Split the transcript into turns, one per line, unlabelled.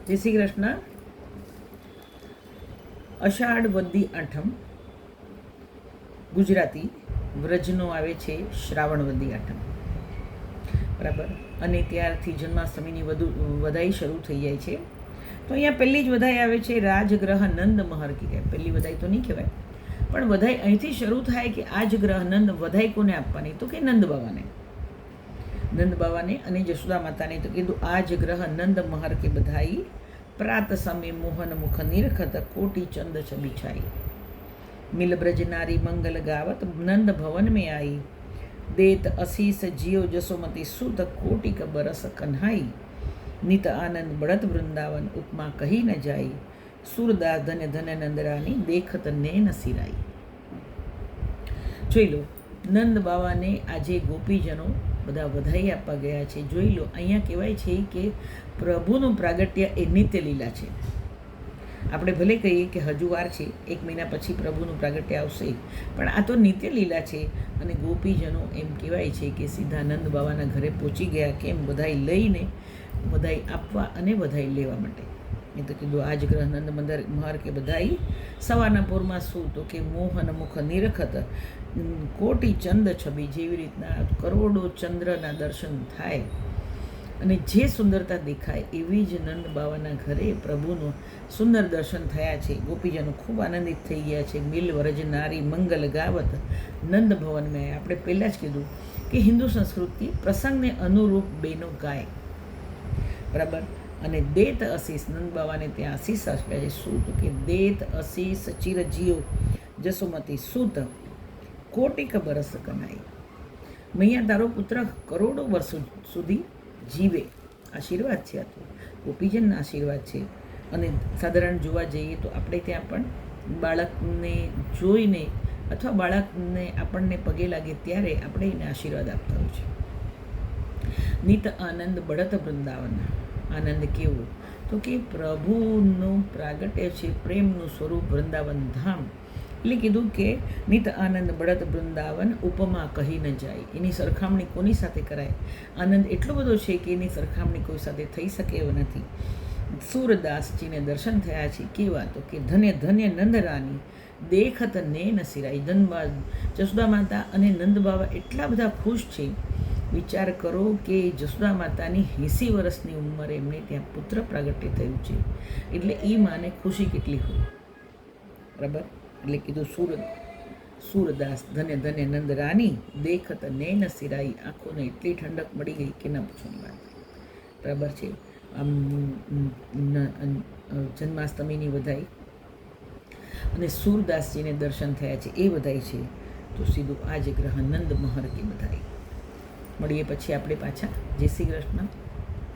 જય શ્રી કૃષ્ણ. અષાઢ વદ્દી આઠમ ગુજરાતી વ્રજનો આવે છે શ્રાવણ વદ્દી આઠમ, બરાબર. અને ત્યારથી જન્માષ્ટમીની વધાઈ શરૂ થઈ જાય છે. તો અહીંયા પહેલી જ વધાઈ આવે છે રાજગ્રહ નંદ મહર કી. પહેલી વધાઈ તો નહીં કહેવાય, પણ વધાઈ અહીંથી શરૂ થાય કે આજગ્રહ નંદ. વધાઈ કોને આપવાની? તો કે નંદ બાવાને. નંદ બાવાને અને જશોદા માતાને. તો કીધું આજગ્રહ નંદ મહર કે બધાઈ, પ્રાત સમય મોહન મુખ નિરખત કોટી ચંદ છબિછાઈ. મિલ બ્રજ નારી મંગલ ગાવત નંદ ભवन में आई, देत असीस जियो जसोमती सुत कोटिक बरस कन्हाई. नित आनंद बढ़त वृंदावन उपमा कही न जाई, सूरदास धन्य धन्य नंदरानी देखत नैन सिराई. જોઈ લો, નંદ બાવાને આજે ગોપીજનો બધા વધાઈ આપવા ગયા છે. જોઈ લો, અહીંયા કહેવાય છે કે પ્રભુનું પ્રાગટ્ય એ નિત્ય લીલા છે. આપણે ભલે કહીએ કે હજુ વાર છે, 1 મહિના પછી પ્રભુનું પ્રાગટ્ય આવશે, પણ આ તો નિત્ય લીલા છે. અને ગોપીજનો એમ કહેવાય છે કે સીધા નંદ બાવાના ઘરે પહોંચી ગયા. કેમ? વધાઈ લઈને, વધાઈ આપવા અને વધાઈ લેવા માટે. એ તો કીધું આજગ્રહ નંદ મહર કે બધાઈ, સવારના પોરમાં શું? તો કે મોહન મુખ નિરખત કોટી ચંદ છબી. જેવી રીતના કરોડો ચંદ્રના દર્શન થાય અને જે સુંદરતા દેખાય, એવી જ નંદ બાવાના ઘરે પ્રભુનું સુંદર દર્શન થયા છે. ગોપીજનો ખૂબ આનંદિત થઈ ગયા છે. મિલ વ્રજ નારી મંગલ ગાવત નંદ ભવન મેં. આપણે પહેલાં જ કીધું કે હિન્દુ સંસ્કૃતિ પ્રસંગને અનુરૂપ બેનો ગાય, બરાબર. અને દેત અશીષ, નંદ બાવાને ત્યાં આશીષ આપ્યા છે. શું? તો કે દેત અશીષ ચિરજીવ જસોમતી સુત કોટિક બરસ કનાઈ. મૈયા તારો પુત્ર કરોડો વર્ષો સુધી જીવે. આશીર્વાદ છે આ તો, ગોપીજનના આશીર્વાદ છે. અને સાધારણ જોવા જઈએ તો આપણે ત્યાં પણ બાળકને જોઈને અથવા બાળકને આપણને પગે લાગે ત્યારે આપણે એને આશીર્વાદ આપતા હોય છે. નિત આનંદ બળત વૃંદાવન. આનંદ કેવો? તો કે પ્રભુનું પ્રાગટ્ય છે, પ્રેમનું સ્વરૂપ વૃંદાવન ધામ. એટલે કીધું કે નિત આનંદ બળત વૃંદાવન ઉપમા કહી ન જાય. એની સરખામણી કોની સાથે કરાય? આનંદ એટલો બધો છે કે એની સરખામણી કોઈ સાથે થઈ શકે એવો નથી. સૂરદાસજીને દર્શન થયા છે. કેવા? તો કે ધન્ય ધન્ય નંદરાની દેખત નૈન સિરાઈ. જશોદા માતા અને નંદ બાવા એટલા બધા ખુશ છે. વિચાર કરો કે જશોદા માતાની 80 વર્ષની ઉંમરે એમને ત્યાં પુત્ર પ્રાગટ્ય થયું છે. એટલે એ માને ખુશી કેટલી હોય, બરાબર. એટલે કીધું સૂરદાસ ધન્ય ધન્ય નંદ રાની દેખત નૈન સિરાઈ. આંખોને એટલી ઠંડક મળી ગઈ કે ના પૂછવાની વાત, બરાબર છે. આમ જન્માષ્ટમીની વધાઈ અને સૂરદાસજીને દર્શન થયા છે એ વધાઈ છે. તો સીધું આજ ગ્રહ નંદ મહર કે બધાઈ. મળીએ પછી આપણે પાછા. જય શ્રી કૃષ્ણ.